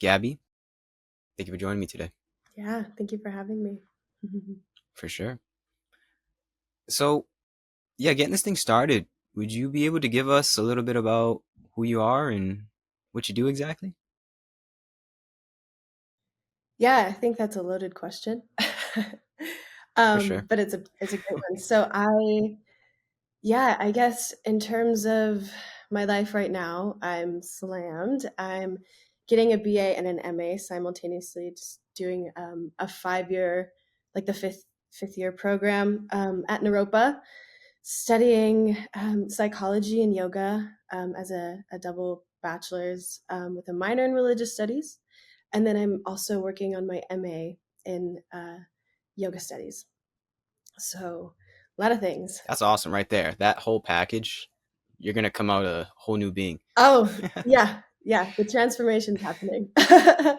Gabby. Thank you for joining me today. Yeah, thank you for having me. For sure. So, yeah, getting this thing started, would you be able to give us a little bit about who you are and what you do exactly? Yeah, I think that's a loaded question. For sure. But it's a great one. So I guess in terms of my life right now, I'm slammed. I'm getting a BA and an MA simultaneously, just doing a 5 year, like the fifth year program at Naropa, studying psychology and yoga as a double bachelor's with a minor in religious studies. And then I'm also working on my MA in yoga studies. So a lot of things. That's awesome right there. That whole package, you're going to come out a whole new being. Oh, yeah, the transformation's happening. But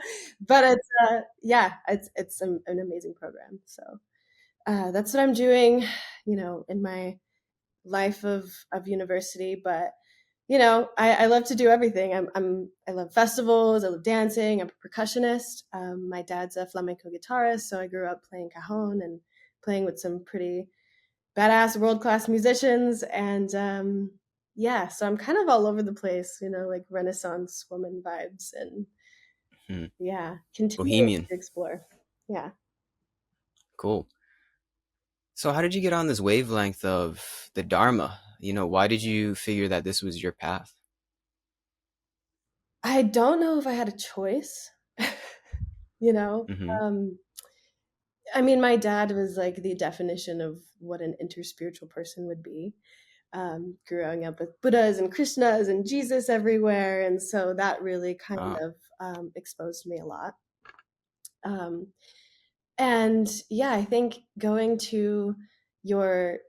it's an amazing program. So that's what I'm doing, in my life of university. But I love to do everything. I love festivals. I love dancing. I'm a percussionist. My dad's a flamenco guitarist, so I grew up playing cajon and playing with some pretty badass world class musicians. And so I'm kind of all over the place. Like Renaissance woman vibes, and Hmm. continuing Bohemian. to explore. Yeah. Cool. So, how did you get on this wavelength of the Dharma? Why did you figure that this was your path? I don't know if I had a choice. you know, Mm-hmm. um, I mean, my dad was like the definition of what an interspiritual person would be. Growing up with Buddhas and Krishnas and Jesus everywhere, and so that really kind Ah, of exposed me a lot. Um, and yeah, I think going to your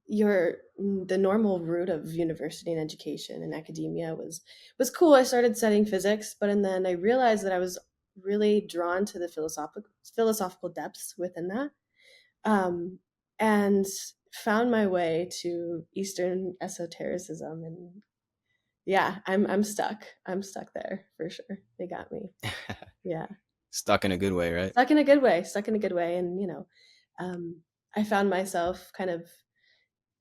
the normal route of university and education and academia was cool. I started studying physics, and then I realized that I was really drawn to the philosophical depths within that, um, and found my way to Eastern esotericism. And yeah, I'm stuck. I'm stuck there for sure. They got me. Yeah, stuck in a good way, right? stuck in a good way. Stuck in a good way, and um, I found myself kind of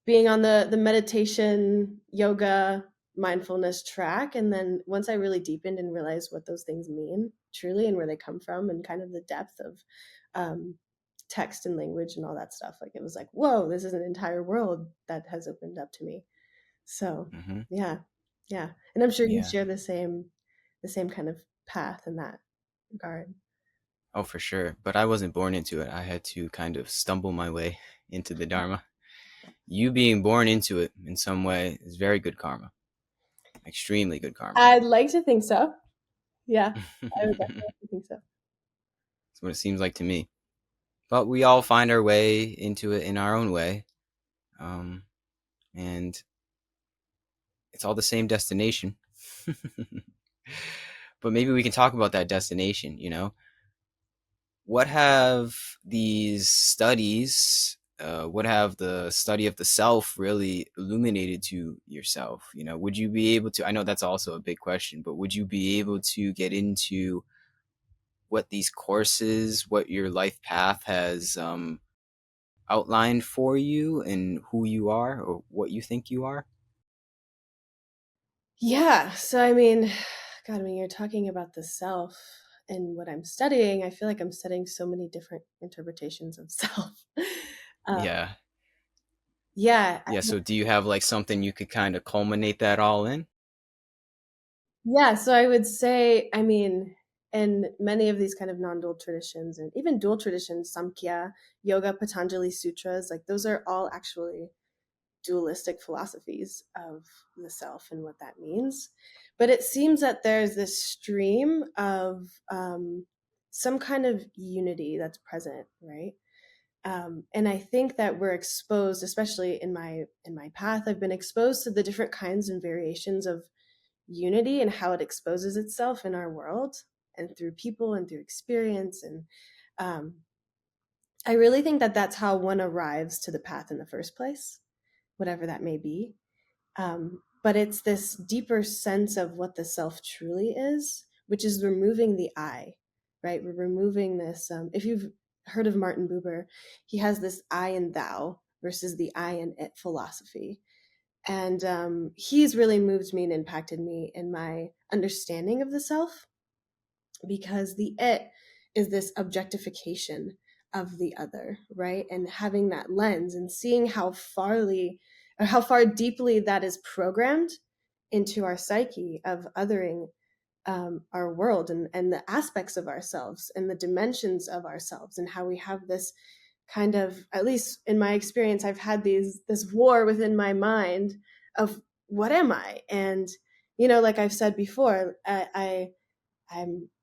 being on the meditation, yoga, mindfulness track. And then once I really deepened and realized what those things mean truly and where they come from and kind of the depth of um, text and language and all that stuff, like it was like, whoa, this is an entire world that has opened up to me. So Mm-hmm. yeah, yeah. And I'm sure you Yeah. share the same kind of path in that regard. Oh, for sure. But I wasn't born into it. I had to kind of stumble my way into the Dharma. You being born into it in some way is very good karma. Extremely good karma. I'd like to think so. Yeah, I would That's definitely think so. what it seems like to me. But we all find our way into it in our own way. Um, and it's all the same destination. But maybe we can talk about that destination. What have these studies, what have the study of the self really illuminated to yourself? Would you be able to, I know that's also a big question, but would you be able to get into what these courses, what your life path has outlined for you and who you are or what you think you are? Yeah. So, I mean, God, when you're talking about the self and what I'm studying, I feel like I'm studying so many different interpretations of self. Uh, Yeah. yeah. Yeah. So do you have like something you could kind of culminate that all in? Yeah. So I would say, I mean, in many of these kind of non dual traditions and even dual traditions, Samkhya, Yoga, Patanjali Sutras, like those are all actually dualistic philosophies of the self and what that means. But it seems that there's this stream of some kind of unity that's present, right? And I think that we're exposed, especially in my path, I've been exposed to the different kinds and variations of unity and how it exposes itself in our world and through people and through experience. And um, I really think that that's how one arrives to the path in the first place, whatever that may be. But it's this deeper sense of what the self truly is, which is removing the I, right? We're removing this. If you've heard of Martin Buber, he has this I and thou versus the I and it philosophy. And he's really moved me and impacted me in my understanding of the self, because the it is this objectification of the other, right? And having that lens and seeing how far deeply that is programmed into our psyche of othering our world, and the aspects of ourselves and the dimensions of ourselves, and how we have this kind of, at least in my experience, I've had this war within my mind of what am I? And like I've said before, I'm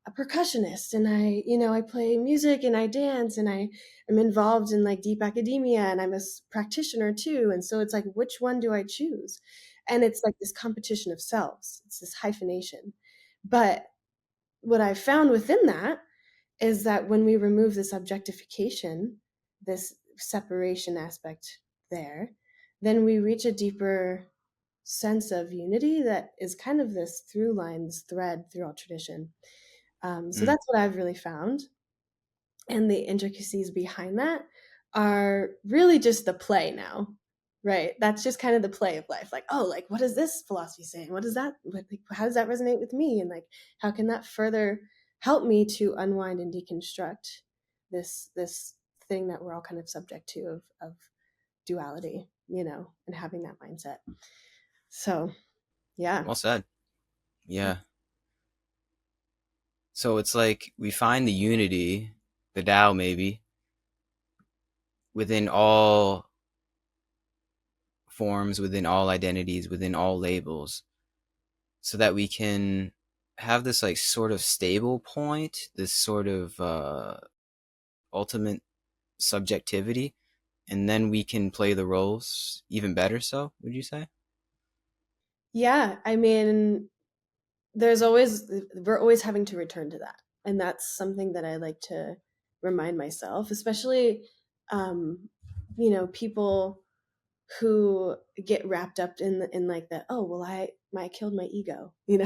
a percussionist, and I play music and I dance, and I am involved in like deep academia, and I'm a practitioner too. And so it's like, which one do I choose? And it's like this competition of selves. It's this hyphenation. But what I found within that is that when we remove this objectification, this separation aspect there, then we reach a deeper sense of unity that is kind of this through line, this thread through all tradition. So Mm. that's what I've really found. And the intricacies behind that are really just the play now, right? That's just kind of the play of life. Like, oh, like, what is this philosophy saying? What is that? How does that resonate with me? And like, how can that further help me to unwind and deconstruct this thing that we're all kind of subject to of duality, and having that mindset. So, yeah. Well said. Yeah. So it's like we find the unity, the Tao maybe, within all forms, within all identities, within all labels, so that we can have this like sort of stable point, this sort of ultimate subjectivity, and then we can play the roles even better. So, would you say? Yeah. I mean, we're always having to return to that. And that's something that I like to remind myself, especially, um, people who get wrapped up in like that, oh, well, I killed my ego, or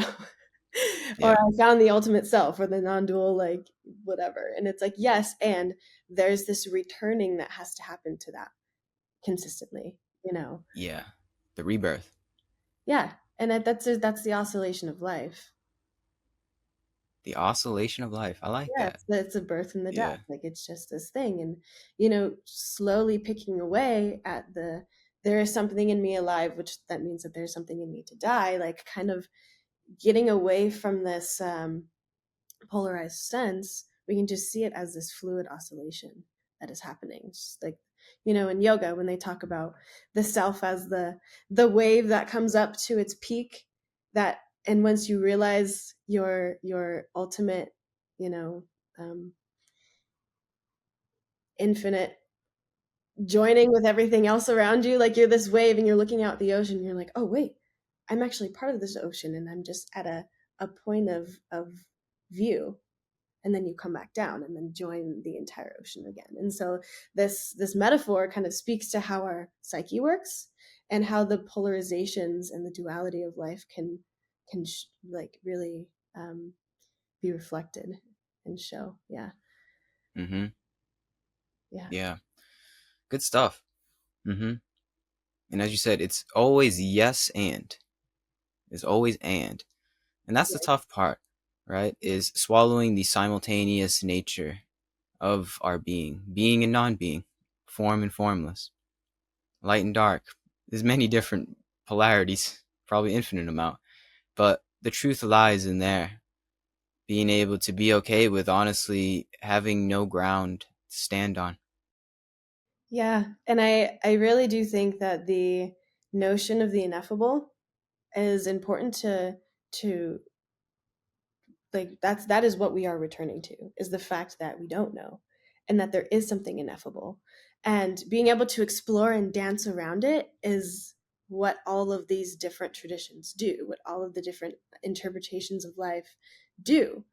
Yeah. I found the ultimate self, or the non-dual, like whatever. And it's like, yes. And there's this returning that has to happen to that consistently. Yeah. The rebirth, Yeah. And that's the oscillation of life. the oscillation of life. I like Yeah, that. it's a birth and the death. Yeah. Like it's just this thing, and slowly picking away at there is something in me alive, which that means that there's something in me to die. Like kind of getting away from this polarized sense, we can just see it as this fluid oscillation that is happening. Just like in yoga, when they talk about the self as the wave that comes up to its peak, that and once you realize your ultimate, you know um, infinite joining with everything else around you, like you're this wave and you're looking out at the ocean, and you're like, oh wait, I'm actually part of this ocean, and I'm just at a point of view. And then you come back down and then join the entire ocean again. And so this metaphor kind of speaks to how our psyche works, and how the polarizations and the duality of life can like really be reflected and show. Yeah. Mm-hmm. Yeah. Yeah. Good stuff. Mm-hmm. And as you said, it's always yes and. It's always and that's the Yeah. tough part, right? Is swallowing the simultaneous nature of our being and non-being, form and formless, light and dark. There's many different polarities, probably infinite amount, but the truth lies in there. Being able to be okay with honestly having no ground to stand on. Yeah. And I really do think that the notion of the ineffable is important to like that is what we are returning to, is the fact that we don't know, and that there is something ineffable, and being able to explore and dance around it is what all of these different traditions do, what all of the different interpretations of life do.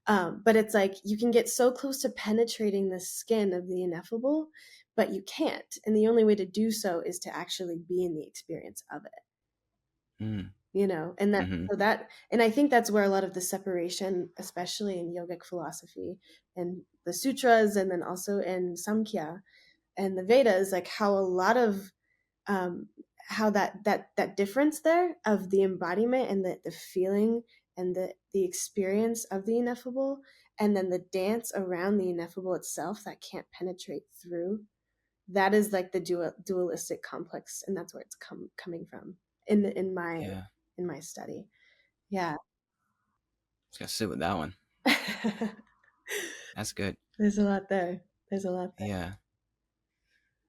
But it's like you can get so close to penetrating the skin of the ineffable, but you can't, and the only way to do so is to actually be in the experience of it. Mm. and that Mm-hmm. so that and I think that's where a lot of the separation, especially in yogic philosophy and the sutras, and then also in Samkhya and the Vedas, like how a lot of um, how that difference there of the embodiment and the feeling and the experience of the ineffable, and then the dance around the ineffable itself that can't penetrate through, that is like the dualistic complex, and that's where it's coming from in my Yeah. in my study. Yeah. Just gotta sit with that one. That's good. There's a lot there. There's a lot there. Yeah.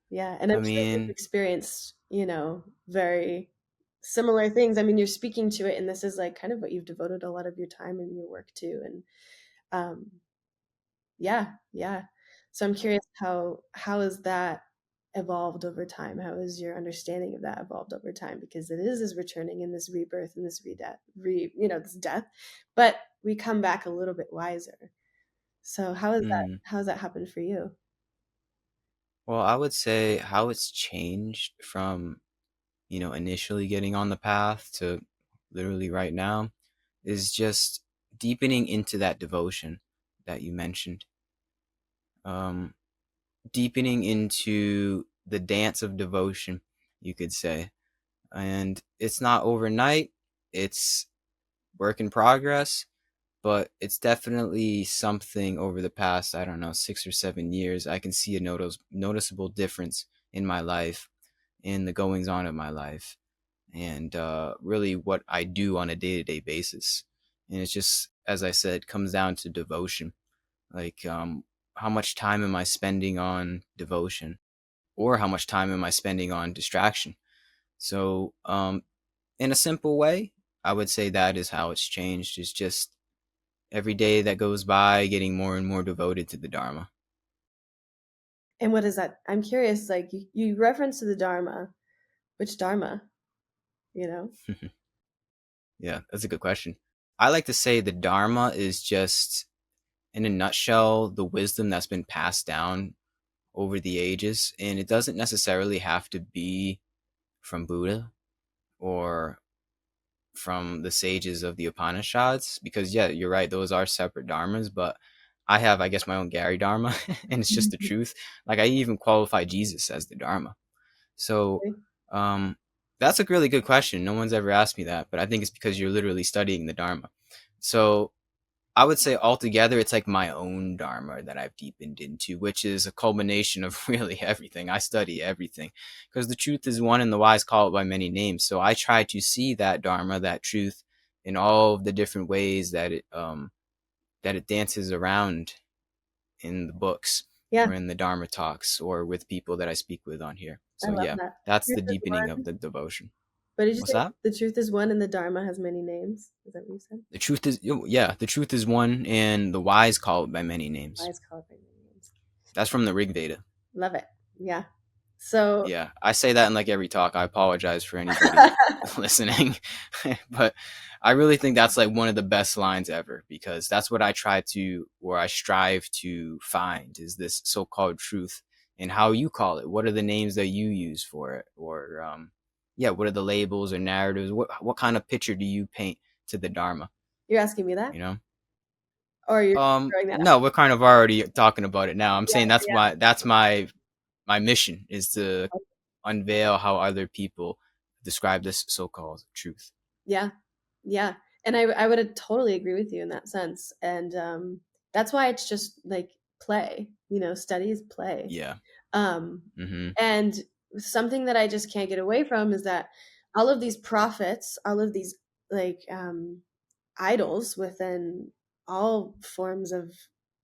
Yeah, and I'm I sure you've mean, experienced, very similar things. I mean, you're speaking to it, and this is like kind of what you've devoted a lot of your time and your work to. And um, yeah, yeah. So I'm curious, how has that evolved over time? How has your understanding of that evolved over time? Because it is this returning and this rebirth and this this death, but we come back a little bit wiser. So mm, how has that happened for you? well, I would say how it's changed from, initially getting on the path to literally right now is just deepening into that devotion that you mentioned. Um, Deepening into the dance of devotion, you could say. And it's not overnight, it's work in progress, but it's definitely something over the past, I don't know, 6 or 7 years. I can see a noticeable difference in my life, in the goings on of my life, and really what I do on a day to day basis. And it's just, as I said, comes down to devotion. Like, how much time am I spending on devotion, or how much time am I spending on distraction? So, in a simple way, I would say that is how it's changed. It's just every day that goes by, getting more and more devoted to the Dharma. And what is that? I'm curious, like you reference to the Dharma. Which Dharma, you know? Yeah, that's a good question. I like to say the Dharma is just, in a nutshell, the wisdom that's been passed down over the ages. And it doesn't necessarily have to be from Buddha or from the sages of the Upanishads, because, yeah, you're right, those are separate Dharmas, but I have, I guess, my own Gary Dharma, and it's just the truth. Like, I even qualify Jesus as the Dharma. So, um, that's a really good question. No one's ever asked me that, but I think it's because you're literally studying the Dharma. So, I would say altogether, it's like my own Dharma that I've deepened into, which is a culmination of really everything. I study everything because the truth is one and the wise call it by many names. So I try to see that Dharma, that truth, in all of the different ways that it dances around in the books Yeah, or in the Dharma talks or with people that I speak with on here. I So love yeah, that. that's Truth the is deepening of one. the devotion. What did you What's say? that? The truth is one and the Dharma has many names. Is that what you said? The truth is, yeah, the truth is one, and the wise call it by many names. Wise call it by many names. That's from the Rig Veda. Love it. Yeah. So Yeah, I say that in like every talk. I apologize for anybody listening, but I really think that's like one of the best lines ever, because that's what I try to, or I strive to find, is this so-called truth, and how you call it. What are the names that you use for it, or yeah, what are the labels or narratives? What kind of picture do you paint to the Dharma? you're asking me that, You know? or you're throwing that out? No, we're kind of already talking about it now. I'm Yeah, saying that's yeah, my mission is to unveil how other people describe this so-called truth. yeah, yeah. And I would totally agree with you in that sense. And that's why it's just like play. Study is play. Yeah. Um, Mhm. and something that I just can't get away from is that all of these prophets, all of these like idols within all forms of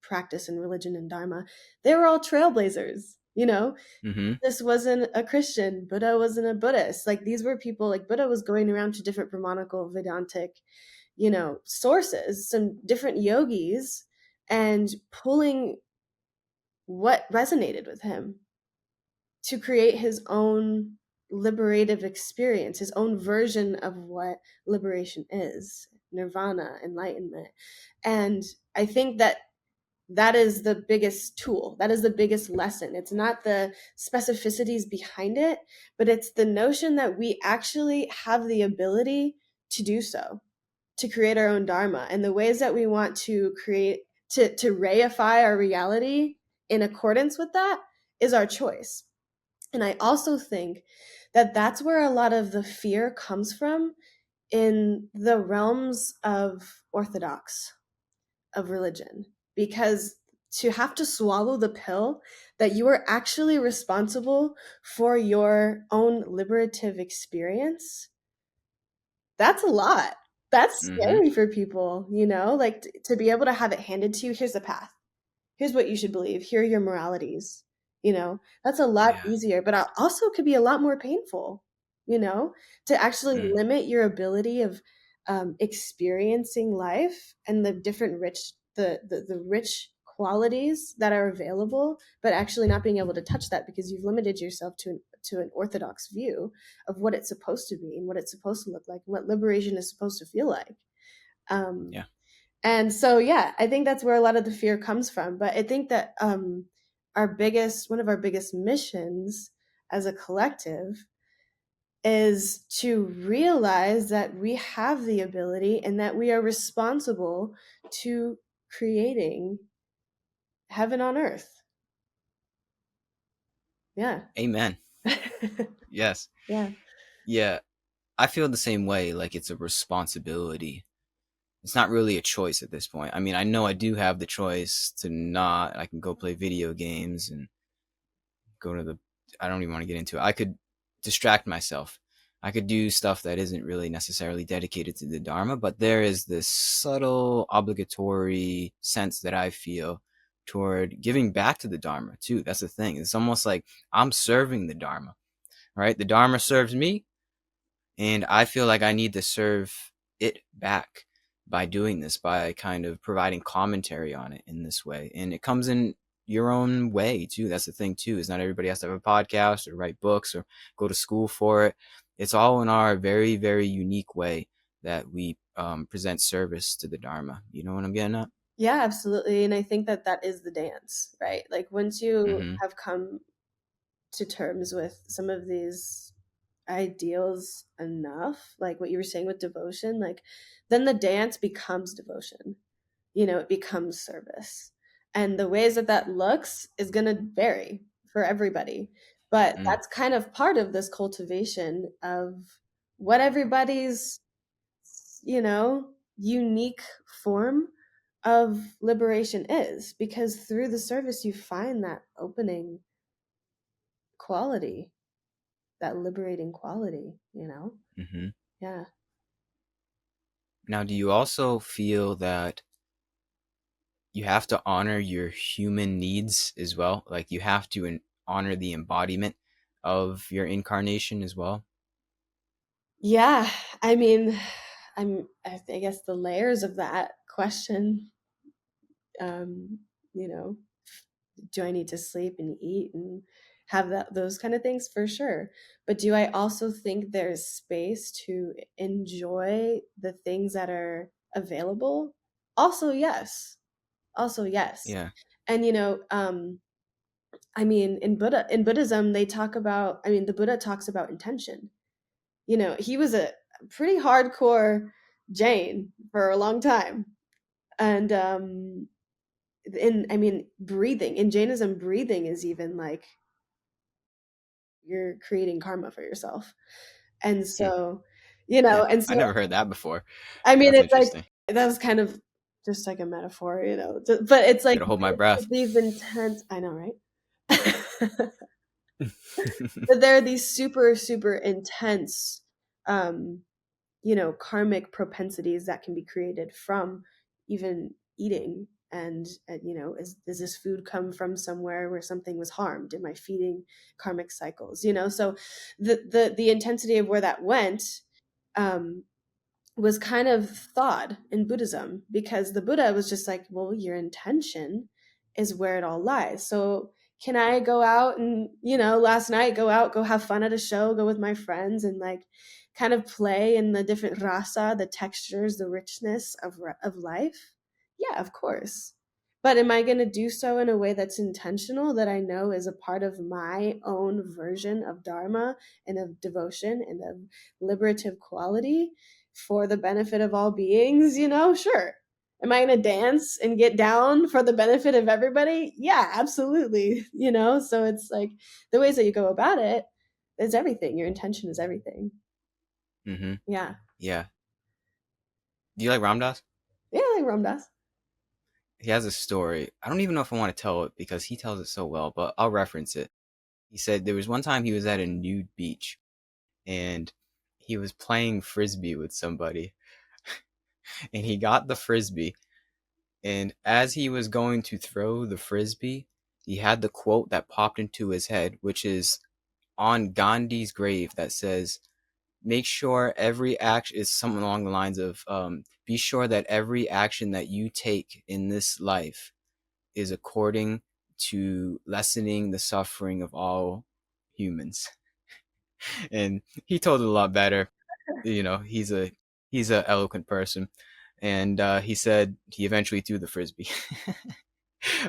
practice and religion and dharma, they were all trailblazers. Mhm. This wasn't a Christian, Buddha wasn't a Buddhist. Like these were people, like Buddha was going around to different Brahmanical Vedantic, sources, some different yogis, and pulling what resonated with him to create his own liberative experience, his own version of what liberation is, nirvana, enlightenment. And I think that is the biggest tool. That is the biggest lesson. It's not the specificities behind it, but it's the notion that we actually have the ability to do so, to create our own dharma, and the ways that we want to create, to reify our reality in accordance with that, is our choice. And I also think that that's where a lot of the fear comes from in the realms of orthodox, of religion, because to have to swallow the pill that you are actually responsible for your own liberative experience, that's a lot. That's Mm-hmm. scary for people, you know, like to be able to have it handed to you. Here's the path. Here's what you should believe. Here are your moralities. You know, that's a lot Yeah. easier, but also could be a lot more painful, you know, to actually Mm. limit your ability of experiencing life and the different the rich qualities that are available, but actually not being able to touch that because you've limited yourself to an orthodox view of what it's supposed to be and what it's supposed to look like and what liberation is supposed to feel like. Um, Yeah. and so, yeah, I think that's where a lot of the fear comes from. But I think that one of our biggest missions as a collective is to realize that we have the ability and that we are responsible to creating heaven on earth. Yeah. Amen. Yes. Yeah. Yeah. I feel the same way. Like it's a responsibility. It's not really a choice at this point. I mean, I know I do have the choice to not. I can go play video games and go to the. I don't even want to get into it. I could distract myself. I could do stuff that isn't really necessarily dedicated to the Dharma, but there is this subtle obligatory sense that I feel toward giving back to the Dharma too. That's the thing. It's almost like I'm serving the Dharma, right? The Dharma serves me, and I feel like I need to serve it back by doing this, by kind of providing commentary on it in this way. And it comes in your own way too. That's the thing too, is not everybody has to have a podcast or write books or go to school for it. It's all in our very, very unique way that we present service to the Dharma. You know what I'm getting at? Yeah, absolutely. And I think that that is the dance, right? Like once you Mm-hmm. have come to terms with some of these ideals enough, like what you were saying with devotion, like then the dance becomes devotion. You know, it becomes service. And the ways that that looks is going to vary for everybody. But Mm, that's kind of part of this cultivation of what everybody's, you know, unique form of liberation is, because through the service you find that opening quality, that liberating quality, you know? mm-hmm. Yeah. Now, do you also feel that you have to honor your human needs as well? Like you have to honor the embodiment of your incarnation as well? Yeah. I mean, I guess the layers of that question, um, you know, do I need to sleep and eat and have those kind of things? For sure. But do I also think there's space to enjoy the things that are available? Also, yes. Also, yes. Yeah. And I mean, in Buddhism, they talk about, I mean, the Buddha talks about intention. You know, he was a pretty hardcore Jain for a long time. And I mean, breathing in Jainism, breathing is even like you're creating karma for yourself. And Hmm. so, Yeah. and I so, never heard that before. I mean, That's it's like interesting. that was kind of just like a metaphor, you know, but it's like Gotta hold my breath. these intense, I know, right? But there are these super, super intense, um, karmic propensities that can be created from even eating. And does this food come from somewhere where something was harmed? Am I feeding karmic cycles? So the intensity of where that went, um, was kind of thawed in Buddhism, because the Buddha was just like, well, your intention is where it all lies. So can I go out and, last night go have fun at a show, go with my friends and like kind of play in the different rasa, the textures, the richness of life? Yeah, of course. But am I going to do so in a way that's intentional, that I know is a part of my own version of Dharma and of devotion and of liberative quality? for the benefit of all beings, sure. Am I going to dance and get down for the benefit of everybody? Yeah, absolutely. So it's like the ways that you go about it is everything. Your intention is everything. Mm-hmm. Yeah. Yeah. Do you like Ramdas? Yeah, like Ram Dass. He has a story. I don't even know if I want to tell it because he tells it so well, but I'll reference it. He said there was one time he was at a nude beach and he was playing frisbee with somebody and he got the frisbee, and as he was going to throw the frisbee, he had the quote that popped into his head, which is on Gandhi's grave, that says, make sure every action is something along the lines of be sure that every action that you take in this life is according to lessening the suffering of all humans. And he told it a lot better. He's a eloquent person, and he said he eventually threw the frisbee.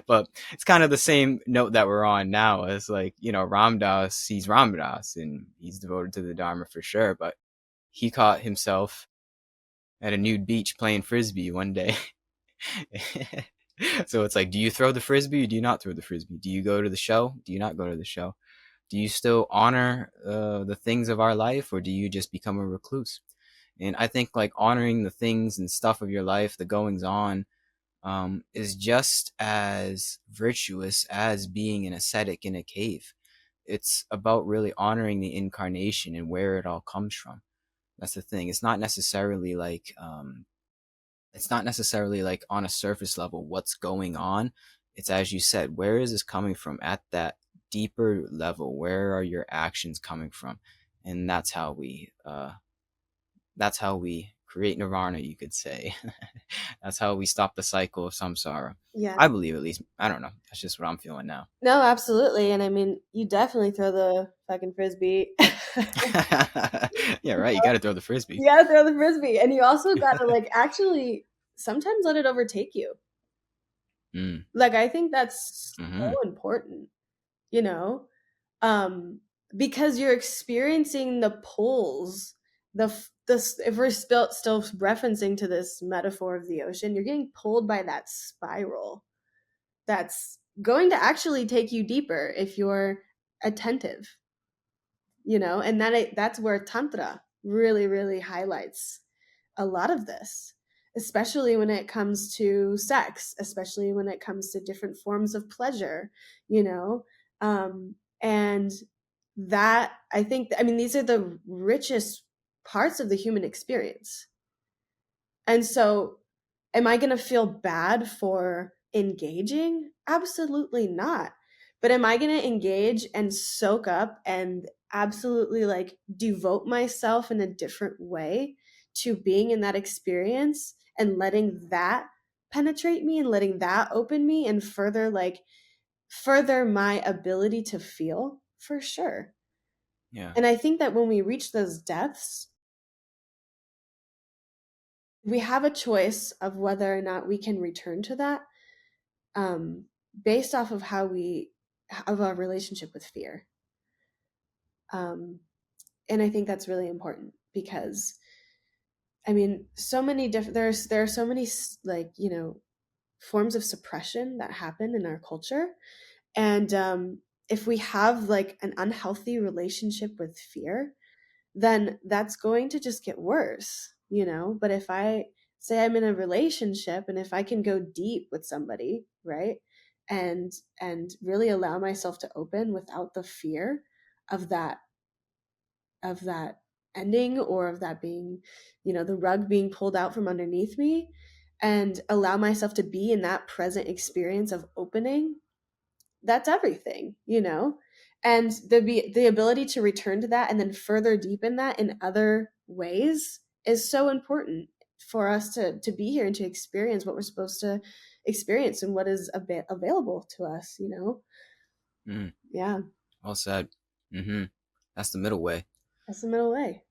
But it's kind of the same note that we're on now. It's like, Ramdas, he's Ramdas and he's devoted to the Dharma for sure. But he caught himself at a nude beach playing frisbee one day. So it's like, do you throw the frisbee or do you not throw the frisbee? Do you go to the show? Do you not go to the show? Do you still honor the things of our life, or do you just become a recluse? And I think like honoring the things and stuff of your life, the goings on, is just as virtuous as being an ascetic in a cave. It's about really honoring the incarnation and where it all comes from. That's the thing. It's not necessarily like on a surface level what's going on. It's, as you said, where is this coming from at that deeper level? Where are your actions coming from? And that's how we create nirvana, you could say. That's how we stop the cycle of samsara. Yeah. I believe, at least. I don't know. That's just what I'm feeling now. No, absolutely. And I mean, you definitely throw the fucking frisbee. Yeah, right. You got to throw the frisbee. You gotta throw the frisbee. And you also gotta like actually sometimes let it overtake you. Mm. Like I think that's Mm-hmm. so important, you know? Um, because you're experiencing the pulls, this if we're still referencing to this metaphor of the ocean, you're getting pulled by that spiral that's going to actually take you deeper if you're attentive, and that's where tantra really really highlights a lot of this, especially when it comes to sex, especially when it comes to different forms of pleasure, you know and that I think, I mean, these are the richest parts of the human experience. And so, am I going to feel bad for engaging? Absolutely not. But am I going to engage and soak up and absolutely like devote myself in a different way to being in that experience and letting that penetrate me and letting that open me and further my ability to feel? For sure. Yeah. And I think that when we reach those depths, we have a choice of whether or not we can return to that, um, based off of of our relationship with fear. Um, and I think that's really important because, I mean, so many different there are so many like forms of suppression that happen in our culture, and if we have like an unhealthy relationship with fear, then that's going to just get worse. But if I say I'm in a relationship and if I can go deep with somebody, right? And really allow myself to open without the fear of that ending, or of that being, the rug being pulled out from underneath me, and allow myself to be in that present experience of opening, that's everything. And the ability to return to that and then further deepen that in other ways is so important for us to be here and to experience what we're supposed to experience and what is available to us. Mm. Yeah, Well said. Mm-hmm. That's the middle way. that's the middle way.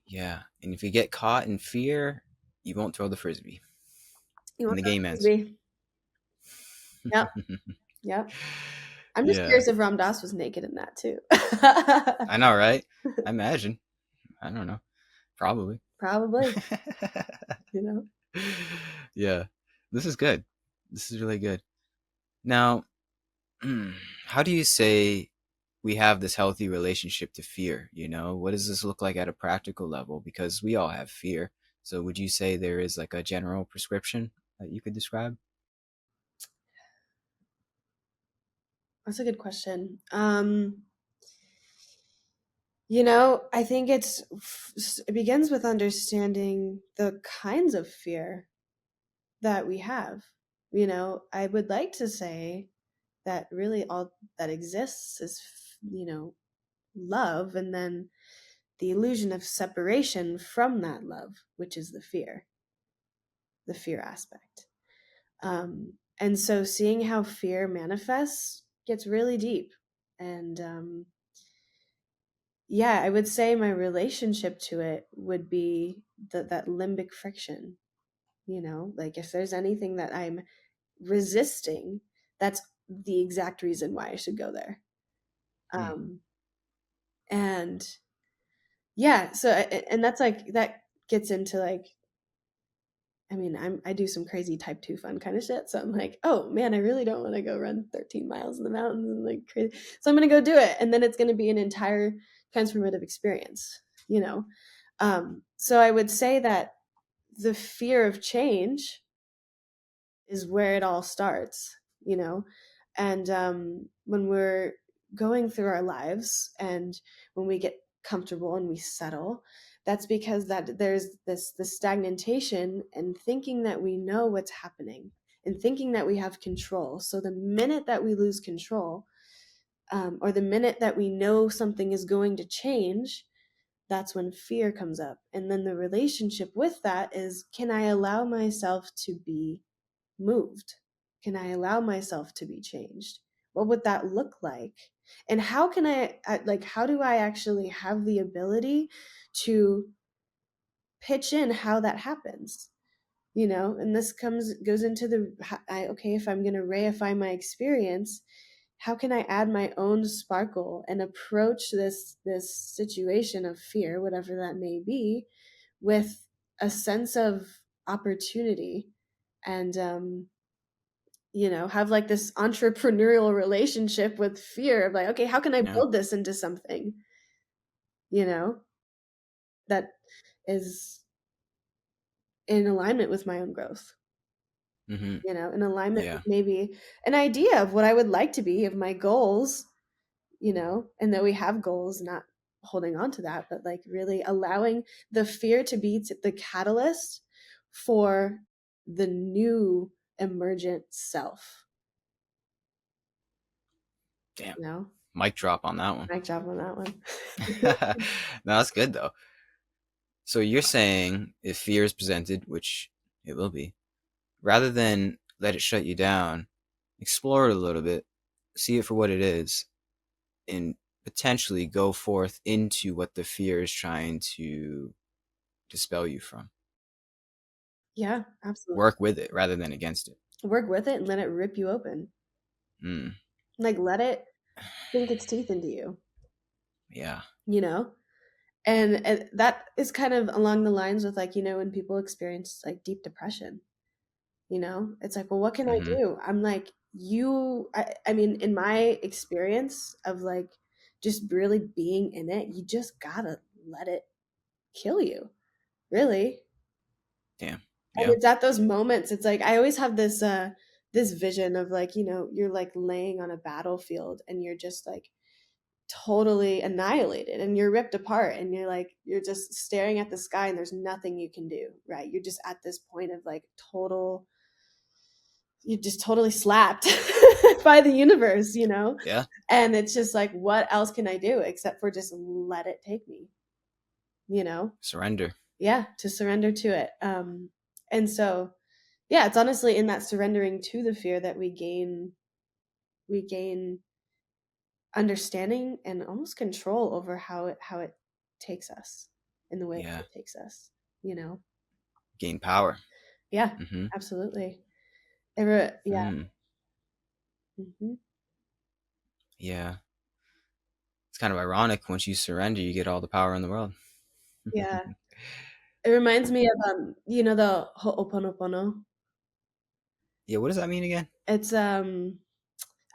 Yeah. And if you get caught in fear, you won't throw the frisbee. You And want the that game ends. frisbee? Yep, yep. I'm just Yeah. curious if Ram Dass was naked in that too. I know, right? I imagine. I don't know. Probably. Probably, you know. Yeah, this is good. This is really good. Now, how do you say we have this healthy relationship to fear? You know, what does this look like at a practical level? Because we all have fear. So, would you say there is like a general prescription that you could describe? That's a good question. I think it begins with understanding the kinds of fear that we have. I would like to say that really all that exists is, love, and then the illusion of separation from that love, which is the fear aspect. And so seeing how fear manifests gets really deep. And yeah, I would say my relationship to it would be that limbic friction. Like if there's anything that I'm resisting, that's the exact reason why I should go there. Hmm. Um, and yeah, and that's like that gets into like, I mean, I do some crazy type 2 fun kind of shit. So I'm like, oh man, I really don't want to go run 13 miles in the mountains and like crazy. So I'm going to go do it. And then it's going to be an entire transformative experience, you know? So I would say that the fear of change is where it all starts, you know? And when we're going through our lives and when we get comfortable and we settle, that's because that there's this stagnation and thinking that we know what's happening and thinking that we have control. So the minute that we lose control, or the minute that we know something is going to change, that's when fear comes up. And then the relationship with that is, can I allow myself to be moved? Can I allow myself to be changed? What would that look like? And how can how do I actually have the ability to pitch in how that happens? And this goes into okay, if I'm going to reify my experience, how can I add my own sparkle and approach this situation of fear, whatever that may be, with a sense of opportunity, and have like this entrepreneurial relationship with fear of like, okay, how can I Yeah. build this into something, you know, that is in alignment with my own growth, Mm-hmm. in alignment with Yeah. maybe an idea of what I would like to be, of my goals, and that we have goals, not holding on to that, but like really allowing the fear to be the catalyst for the new emergent self, Damn. you know? Mic drop on that one. Nice job on that one. No, that's good though. So you're saying if fear is presented, which it will be, rather than let it shut you down, explore it a little bit, see it for what it is, and potentially go forth into what the fear is trying to dispel you from. Yeah, absolutely. Work with it rather than against it. Work with it and let it rip you open. Mm, Like let it sink its teeth into you, yeah. you know? And that is kind of along the lines with like, when people experience like deep depression, it's like, well, what can I Mm-hmm. do? I'm like, I mean, in my experience of like just really being in it, you just gotta let it kill you, really. Damn. And Yeah. it's at those moments, it's like I always have this vision of like, you're like laying on a battlefield and you're just like totally annihilated and you're ripped apart and you're just staring at the sky and there's nothing you can do, right? You're just at this point of like you just totally slapped by the universe, Yeah. and it's just like, what else can I do except for just let it take me, you know Surrender. yeah, to surrender to it. And so yeah, it's honestly in that surrendering to the fear that we gain understanding and almost control over how it takes us in the way that Yeah. it takes us, you know Gain power. yeah, Mm-hmm. absolutely. Yeah. Mm. Hmm. Yeah. It's kind of ironic. Once you surrender, you get all the power in the world. Yeah, It reminds me of the Ho'oponopono. Yeah, what does that mean again? It's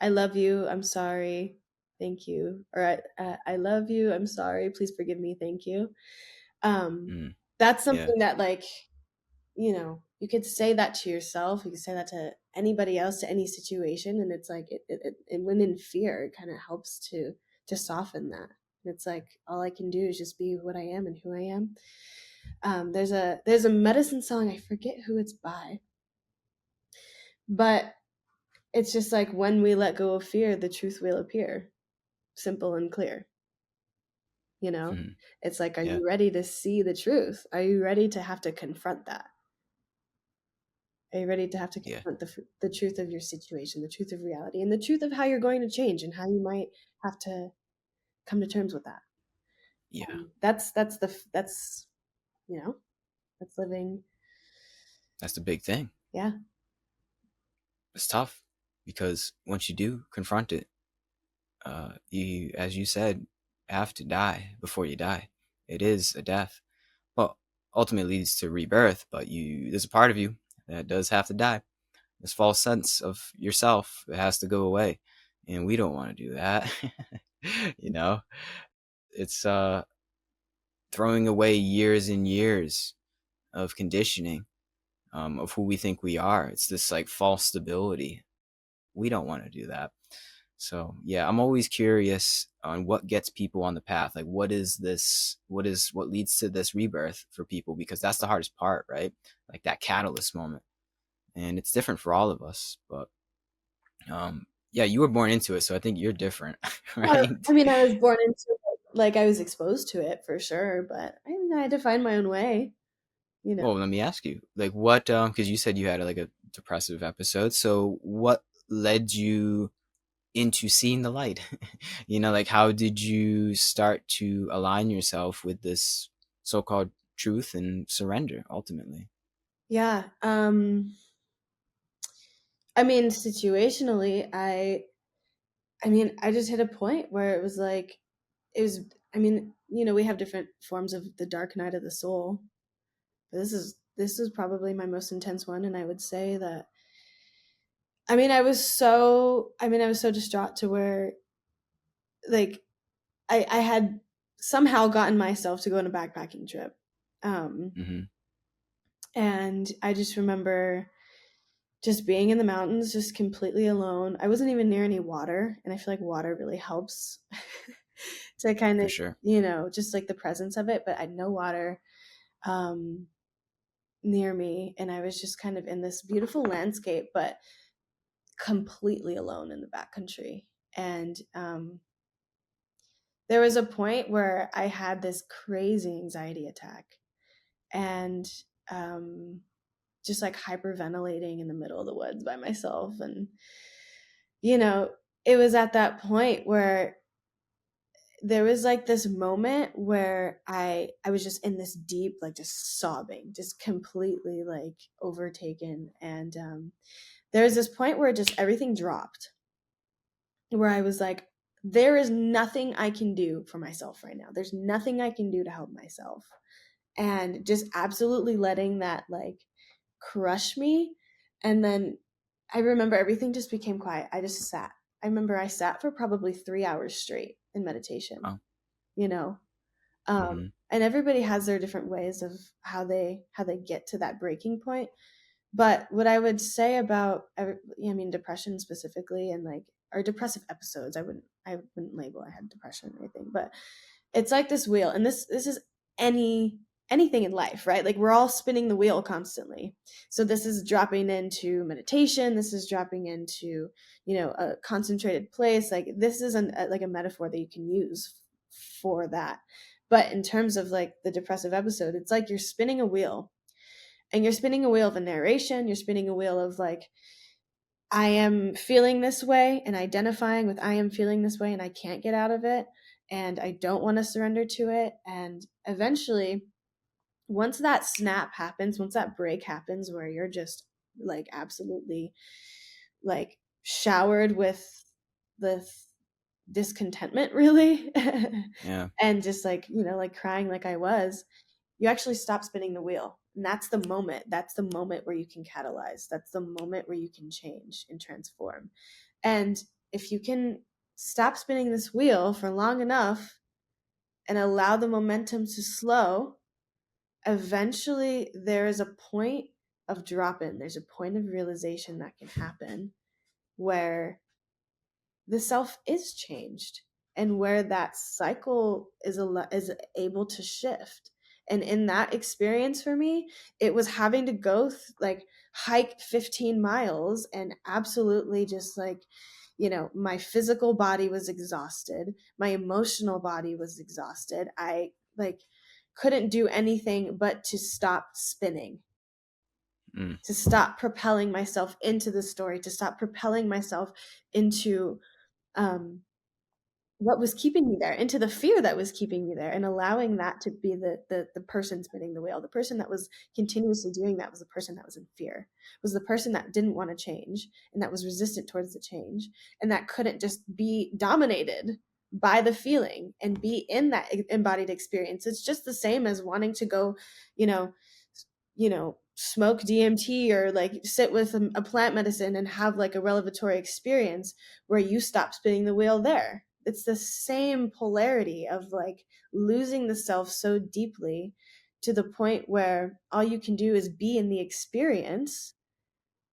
I love you, I'm sorry, thank you, or I love you, I'm sorry, please forgive me, thank you. Um, Mm, that's yeah. something that, like, you could say that to yourself, you could say that to anybody else, to any situation, and it's like it when in fear, it kind of helps to soften that. It's like all I can do is just be what I am and who I am. There's a medicine song, I forget who it's by, but it's just like when we let go of fear, the truth will appear, simple and clear. You know, Mhm. it's like, are Yeah. you ready to see the truth? Are you ready to have to confront that? Are you ready to have to Yeah. confront the truth of your situation, the truth of reality, and the truth of how you're going to change and how you might have to come to terms with that? Yeah. That's you know that's living. That's the big thing. Yeah, It's tough because once you do confront it, you, as you said, have to die before you die. It is a death. Well, ultimately leads to rebirth, but there's a part of you that does have to die. This false sense of yourself, it has to go away, and we don't want to do that. you know, it's throwing away years and years of conditioning, of who we think we are. It's this like false stability. We don't want to do that. So yeah, I'm always curious on what gets people on the path. Like, what is this? What leads to this rebirth for people? Because that's the hardest part, right? Like that catalyst moment, and it's different for all of us. But yeah, you were born into it, so I think you're different, I right? mean, I was born into it, like I was exposed to it for sure, but I mean, I define my own way. You know, Well, let me ask you, like, what? Because you said you had like a depressive episode. So what led you into seeing the light? Like how did you start to align yourself with this so-called truth and surrender ultimately? yeah. I mean, situationally, I mean, I just hit a point where it was like, it was, I mean, we have different forms of the dark night of the soul. But this is probably my most intense one, and I would say that, I was so distraught to where, like, I had somehow gotten myself to go on a backpacking trip. Um, Mm-hmm. and I just remember just being in the mountains, just completely alone. I wasn't even near any water, and I feel like water really helps to kind For of, sure. just like the presence of it. But I had no water um, near me, and I was just kind of in this beautiful landscape, but completely alone in the backcountry. And there was a point where I had this crazy anxiety attack, and um, just like hyperventilating in the middle of the woods by myself. And you know, it was at that point where there was like this moment where I was just in this deep, like, just sobbing, just completely like overtaken. And there was this point where just everything dropped, where I was like, there is nothing I can do for myself right now. There's nothing I can do to help myself. And just absolutely letting that, like, crush me. And then I remember everything just became quiet. I just sat. I remember I sat for probably 3 hours straight in meditation, Oh. you know. Um, Mm-hmm. and everybody has their different ways of how they get to that breaking point. But what I would say about, I mean, depression specifically, and like, or depressive episodes, I wouldn't label I had depression or anything, but it's like this wheel, and this is anything in life, right? Like, we're all spinning the wheel constantly. So this is dropping into meditation. This is dropping into, a concentrated place. Like, this is like a metaphor that you can use for that. But in terms of like the depressive episode, it's like you're spinning a wheel, and you're spinning a wheel of a narration. You're spinning a wheel of like, I am feeling this way, and identifying with I am feeling this way, and I can't get out of it, and I don't want to surrender to it. And eventually, once that snap happens, once that break happens, where you're just like absolutely like showered with the discontentment, really, Yeah. and just like, like crying like I was, you actually stop spinning the wheel. And that's the moment. That's the moment where you can catalyze. That's the moment where you can change and transform. And if you can stop spinning this wheel for long enough and allow the momentum to slow, eventually there is a point of drop in. There's a point of realization that can happen where the self is changed and where that cycle is able to shift. And in that experience for me, it was having to go like hike 15 miles and absolutely just like, my physical body was exhausted, my emotional body was exhausted. I like couldn't do anything but to stop spinning, Mm. to stop propelling myself into the story, to stop propelling myself into um, what was keeping me there, into the fear that was keeping me there, and allowing that to be the person spinning the wheel. The person that was continuously doing that was the person that was in fear, was the person that didn't want to change and that was resistant towards the change, and that couldn't just be dominated by the feeling and be in that embodied experience. It's just the same as wanting to go, you know, smoke DMT or like sit with a plant medicine and have like a revelatory experience where you stop spinning the wheel there. It's the same polarity of like losing the self so deeply to the point where all you can do is be in the experience,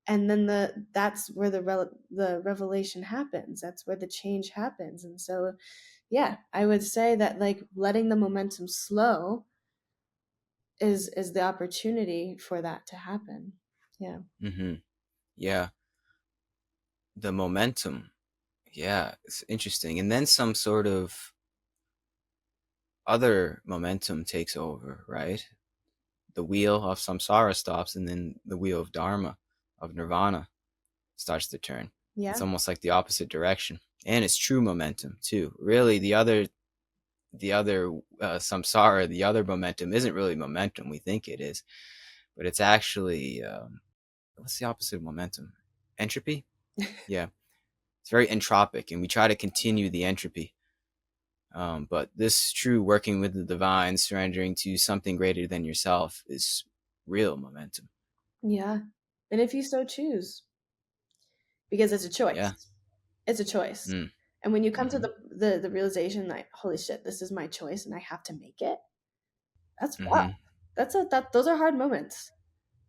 and then that's where the revelation happens. That's where the change happens. And so yeah, I would say that like letting the momentum slow is the opportunity for that to happen. Yeah. Mm-hmm. Yeah. The momentum. Yeah, it's interesting. And then some sort of other momentum takes over, right? The wheel of samsara stops, and then the wheel of dharma, of nirvana, starts to turn. It's Yeah. almost like the opposite direction, and it's true momentum too. Really, the other samsara, the other momentum isn't really momentum. We think it is, but it's actually what's the opposite of momentum? Entropy. Yeah, it's very entropic, and we try to continue the entropy. But this true working with the divine, surrendering to something greater than yourself, is real momentum. Yeah. And if you so choose, because it's a choice. Yeah. It's a choice. Mm. And when you come to Mm-hmm. the realization that holy shit, this is my choice and I have to make it, that's rough. Mm-hmm. Those are hard moments,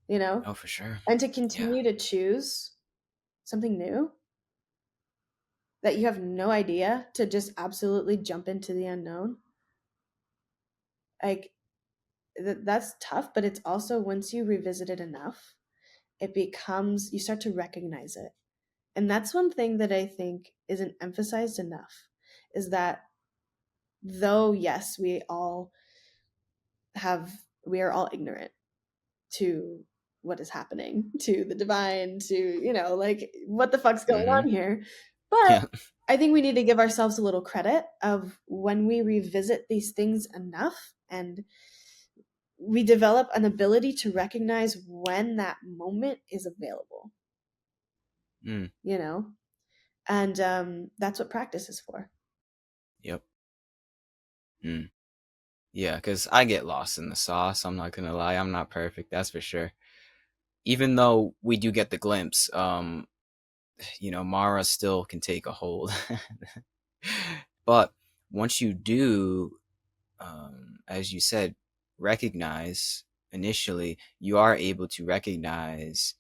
you know? Oh, for sure. And to Yeah. continue to choose something new that you have no idea, to just absolutely jump into the unknown. Like that's tough, but it's also once you revisit it enough, it becomes, you start to recognize it. And that's one thing that I think isn't emphasized enough, is that though yes, we are all ignorant to what is happening, to the divine, to like what the fuck's going Mm-hmm. on here. But Yeah. I think we need to give ourselves a little credit of when we revisit these things enough, and we develop an ability to recognize when that moment is available, Mm. you know and that's what practice is for. Yep. Mm. Yeah, because I get lost in the sauce. I'm not gonna lie. I'm not perfect. That's for sure. Even though we do get the glimpse, Mara still can take a hold. But once you do, as you said, recognize initially, you are able to recognize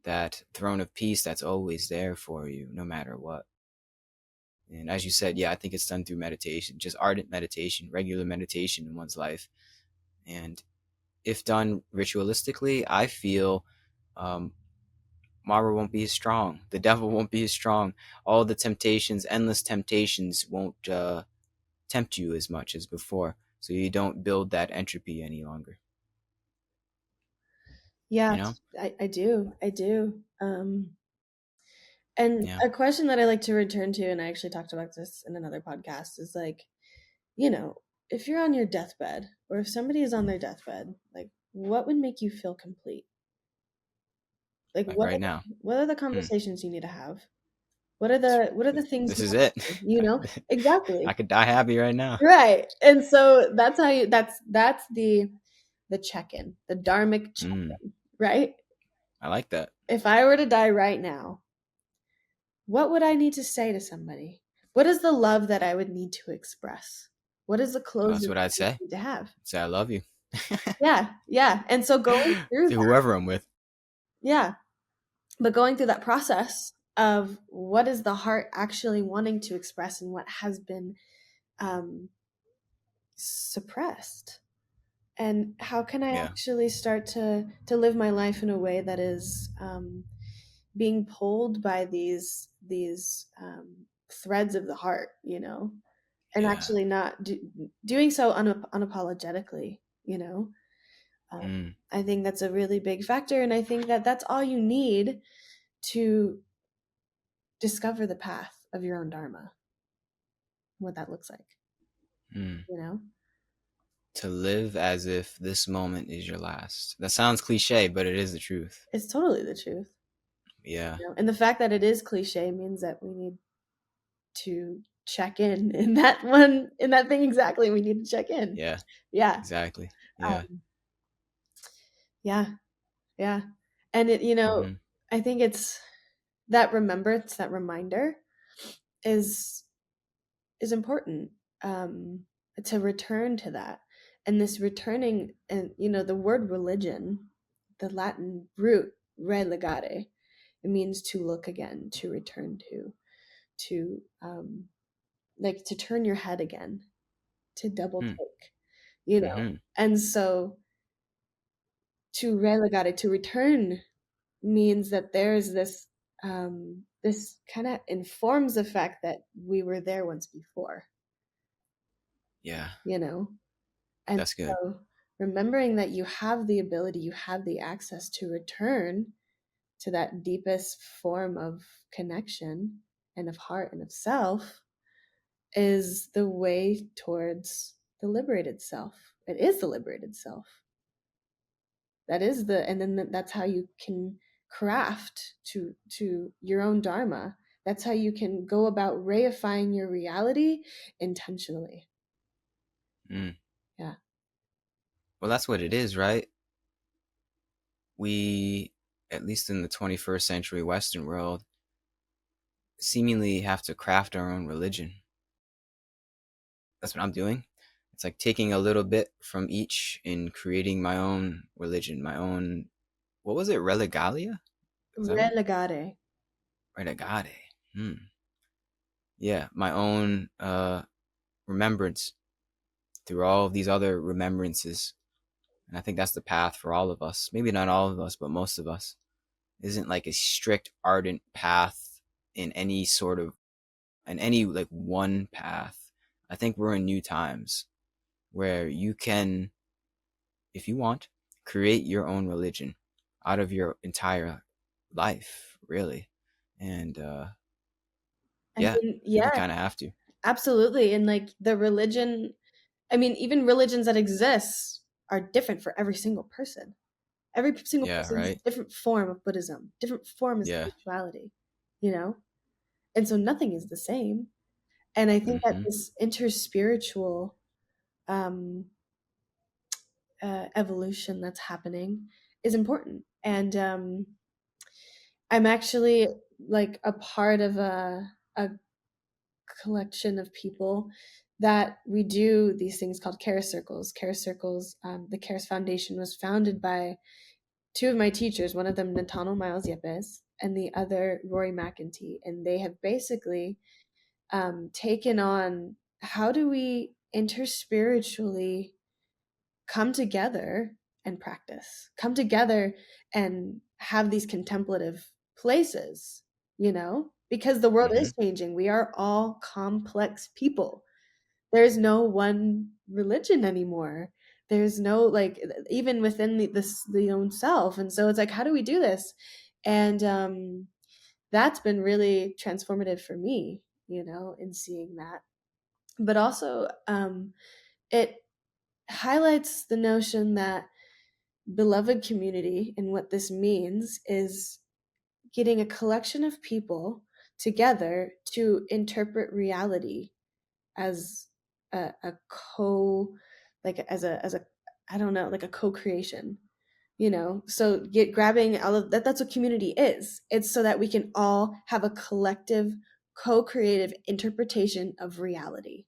that throne of peace that's always there for you, no matter what. And as you said, yeah, I think it's done through meditation, just ardent meditation, regular meditation in one's life. And if done ritualistically, I feel um, Mara won't be as strong. The devil won't be as strong. All the temptations, endless temptations, won't tempt you as much as before. So you don't build that entropy any longer. Yeah, You know? I do. And Yeah. a question that I like to return to, and I actually talked about this in another podcast, is like, you know, if you're on your deathbed, or if somebody is on their deathbed, like, what would make you feel complete? Like, Like right now. what are the Hmm. conversations you need to have? What are the things This you is want it. to do? Exactly. I could die happy right now. Right. And so that's how you that's the the check-in, the dharmic Mm. check-in, right? I like that. If I were to die right now, what would I need to say to somebody? What is the love that I would need to express? What is the Well, closure that's what that I'd I say. need to have? Say I love you. Yeah, yeah. And so going through To that, whoever I'm with. yeah, but going through that process of what is the heart actually wanting to express and what has been um, suppressed, and how can I Yeah. actually start to live my life in a way that is being pulled by these threads of the heart, and Yeah. actually not doing so unapologetically, um, Mm. I think that's a really big factor, and I think that that's all you need to discover the path of your own dharma, what that looks like, Mm. you know To live as if this moment is your last. That sounds cliche, but it is the truth. it's totally the truth. Yeah. And the fact that it is cliche means that we need to check in that one, in that thing exactly. We need to check in. Yeah. Yeah. Exactly. Yeah. um, yeah, yeah. And Mm-hmm. I think it's that remembrance, that reminder is important, um, to return to that. And this returning, and the word religion, the Latin root relegare, it means to look again, to return to like to turn your head again, to double Mm. take, Mm-hmm. and so to relegare, to return, means that there's this kind of informs the fact that we were there once before, Yeah. you know and That's good. so remembering that you have the ability, you have the access to return to that deepest form of connection and of heart and of self is the way towards the liberated self. It is the liberated self. That is and then that's how you can craft to your own dharma. That's how you can go about reifying your reality intentionally. Mm. Yeah. Well, that's what it is, right? We, at least in the 21st century Western world, seemingly have to craft our own religion. That's what I'm doing. It's like taking a little bit from each and creating my own religion, my own, what was it, Relegalia? Is that right? Relegare. Renegade. Hmm. Yeah, my own remembrance through all of these other remembrances. And I think that's the path for all of us. Maybe not all of us, but most of us. Isn't like a strict, ardent path in any sort of, in any like one path. I think we're in new times where you can, if you want, create your own religion out of your entire life, really. And I yeah, mean, I think you yeah, kind of have to. absolutely. And like the religion, I mean, even religions that exist are different for every single person. Every single Yeah, person has right? a different form of Buddhism, different form of Yeah. spirituality, you know? And so nothing is the same. And I think that Mm-hmm. this interspiritual um, evolution that's happening is important. And I'm actually like a part of a collection of people that we do these things called care circles. Care circles, the Cares Foundation was founded by two of my teachers, one of them Natano Miles Yepes and the other Rory McEntee. And they have basically taken on how do we interspiritually come together and practice, come together and have these contemplative places, because the world Mm-hmm. is changing. We are all complex people. There's no one religion anymore. There's no like even within the own self. And so it's like, how do we do this? And that's been really transformative for me, in seeing that. But also, it highlights the notion that beloved community and what this means is getting a collection of people together to interpret reality as a co like as a I don't know, like a co-creation, so get grabbing all of that. That's what community is. It's so that we can all have a collective co-creative interpretation of reality,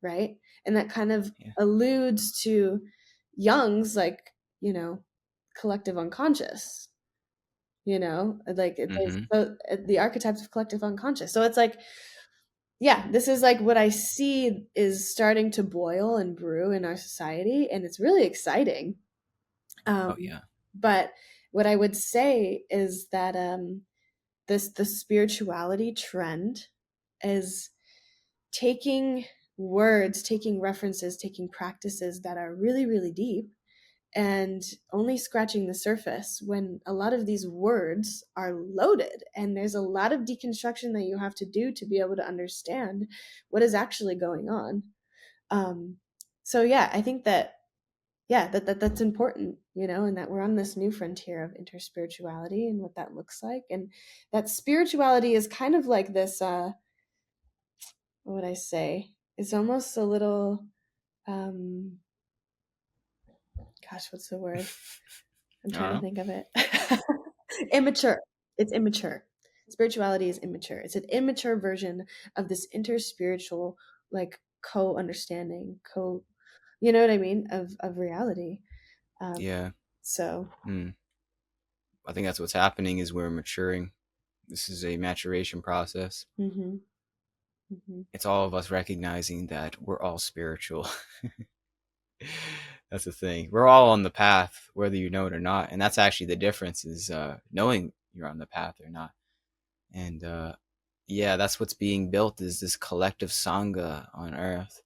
right? And that kind of Yeah. alludes to Jung's, like, you know collective unconscious, like Mm-hmm. the archetypes of collective unconscious. So it's like, yeah, this is like what I see is starting to boil and brew in our society, and it's really exciting. Oh um, yeah. but what I would say is that the spirituality trend is taking words, taking references, taking practices that are really, really deep, and only scratching the surface, when a lot of these words are loaded and there's a lot of deconstruction that you have to do to be able to understand what is actually going on. um, so yeah, I think that, yeah, that's important, and that we're on this new frontier of interspirituality and what that looks like, and that spirituality is kind of like this, what would I say, it's almost a little, um gosh, what's the word? I'm trying to Uh-huh. think of it. Immature. It's immature. Spirituality is immature. It's an immature version of this interspiritual, like, co-understanding, you know what I mean, of reality. Um, Yeah. so, Hmm. I think that's what's happening is we're maturing. This is a maturation process. hmm hmm It's all of us recognizing that we're all spiritual. That's the thing. We're all on the path, whether you know it or not. And that's actually the difference is knowing you're on the path or not. And yeah, that's what's being built is this collective sangha on earth.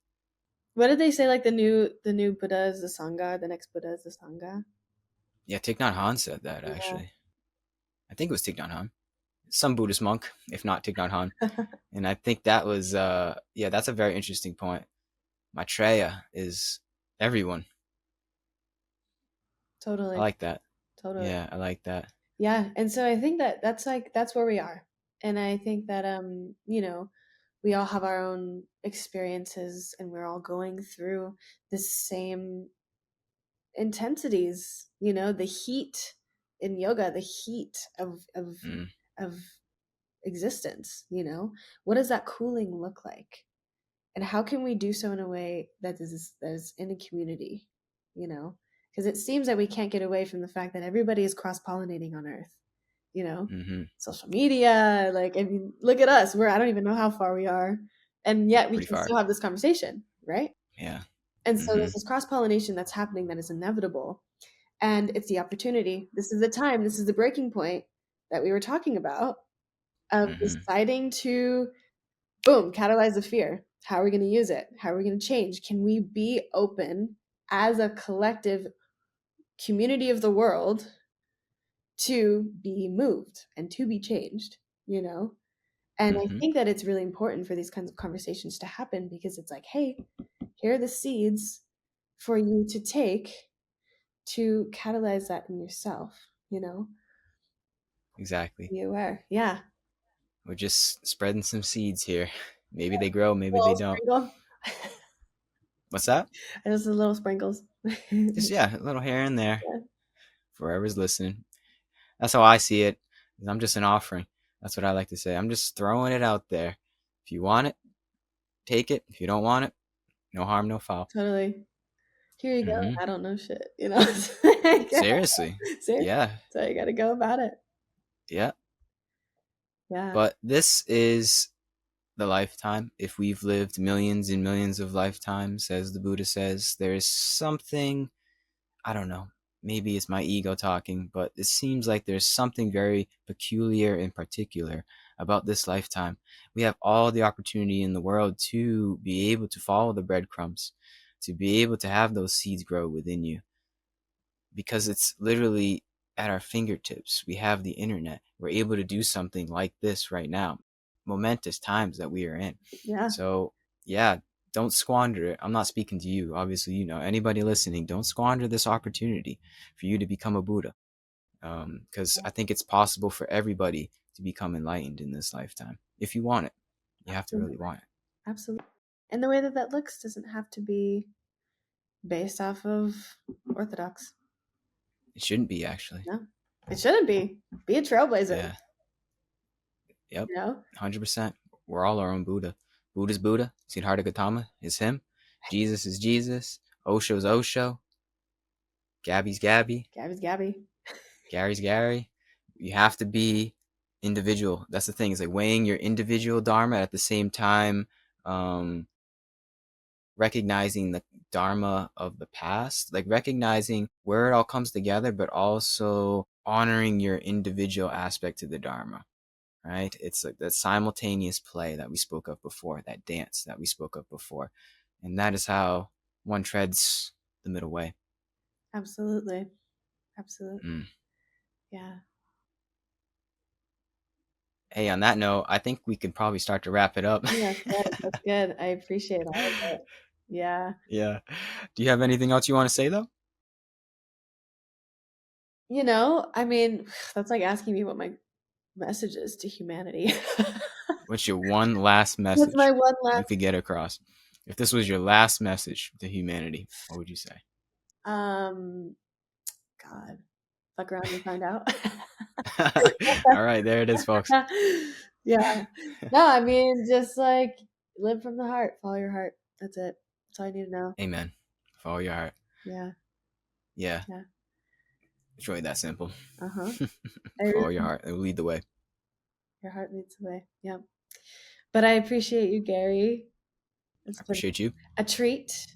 what did they say? Like the new Buddha is the Sangha, the next Buddha is the Sangha. Yeah, Thich Nhat Hanh said that Yeah. actually. I think it was Thich Nhat Hanh. Some Buddhist monk, if not Thich Nhat Hanh. And I think that was yeah, that's a very interesting point. Maitreya is everyone. I Totally. like that. Totally. Yeah, I like that. Yeah, and so I think that that's like that's where we are. And I think that we all have our own experiences, and we're all going through the same intensities, the heat in yoga, the heat Mm, of existence, what does that cooling look like? And how can we do so in a way that is in a community, you know because it seems that we can't get away from the fact that everybody is cross-pollinating on earth, you know mm-hmm. social media, like, I mean, look at us, I don't even know how far we are, and yet we Pretty can far. still have this conversation, right? Yeah. And so Mm-hmm. there's this cross-pollination that's happening that is inevitable, and it's the opportunity. This is the time, this is the breaking point that we were talking about, of Mm-hmm. deciding to, boom, catalyze the fear. How are we going to use it? How are we going to change? Can we be open as a collective community of the world to be moved and to be changed, you know? And I Mm-hmm. think that it's really important for these kinds of conversations to happen, because it's like, hey, here are the seeds for you to take to catalyze that in yourself, Exactly. be aware. Yeah. We're just spreading some seeds here. Maybe they grow, maybe they Little don't. sprinkle. What's that? Just the little sprinkles. Just yeah, a little here and there Yeah, for whoever's listening. That's how I see it. I'm just an offering. That's what I like to say. I'm just throwing it out there. If you want it, take it. If you don't want it, no harm, no foul. totally. Here you go. Mm-hmm. I don't know shit, Seriously. Seriously. Yeah. So you got to go about it. Yeah. Yeah. But this is the lifetime. If we've lived millions and millions of lifetimes, as the Buddha says, there's something, I don't know, maybe it's my ego talking, but it seems like there's something very peculiar and particular about this lifetime. We have all the opportunity in the world to be able to follow the breadcrumbs, to be able to have those seeds grow within you, because it's literally at our fingertips. We have the internet. We're able to do something like this right now. Momentous times that we are in. Yeah. So, yeah, don't squander it. I'm not speaking to you. Obviously, anybody listening, don't squander this opportunity for you to become a Buddha. Because I think it's possible for everybody to become enlightened in this lifetime. If you want it, you have to Absolutely. really want it. Absolutely. And the way that that looks doesn't have to be based off of Orthodox. It shouldn't be actually. No, it shouldn't be. Be a trailblazer, Yeah. Yep. you know? 100%. We're all our own Buddha. Buddha's Buddha. Siddhartha Gautama is him. Jesus is Jesus. Osho's Osho. Gabby's Gabby. Gabby's Gabby. Gary's Gary. You have to be individual. That's the thing. It's like weighing your individual dharma at the same time, um, recognizing the dharma of the past, like recognizing where it all comes together, but also honoring your individual aspect to the dharma. Right? It's like that simultaneous play that we spoke of before, that dance that we spoke of before, and that is how one treads the middle way. Absolutely. Absolutely. Mm. Yeah. Hey, on that note, I think we could probably start to wrap it up. Yeah, that's good. That's good. I appreciate all of it. Yeah. Yeah. Do you have anything else you want to say though? I mean, that's like asking me what my message is to humanity. What's your one last That's my message one you last could get across? If this was your last message to humanity, what would you say? um God. Fuck around and find out. All right, there it is, folks. Yeah. No, I mean, just like live from the heart, follow your heart. That's it. That's all I need to know. Amen. Follow your heart. Yeah. Yeah, Yeah. it's really that simple. Uh-huh. Follow your heart. It will lead the way. Your heart leads the way. Yeah. But I appreciate you, Gary. I It's been appreciate you a treat,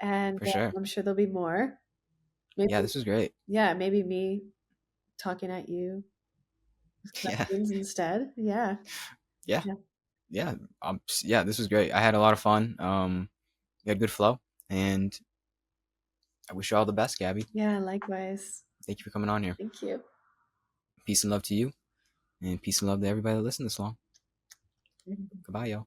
and for sure. I'm sure there'll be more. Maybe, Yeah, this was great. yeah, maybe me talking at you with Yeah, questions instead. Yeah. yeah, Yeah. yeah. Yeah, this was great. I had a lot of fun. We had good flow, and I wish you all the best, Gabby. Yeah, likewise. Thank you for coming on here. Thank you. Peace and love to you, and peace and love to everybody that listened this long. Mhm. Goodbye, y'all.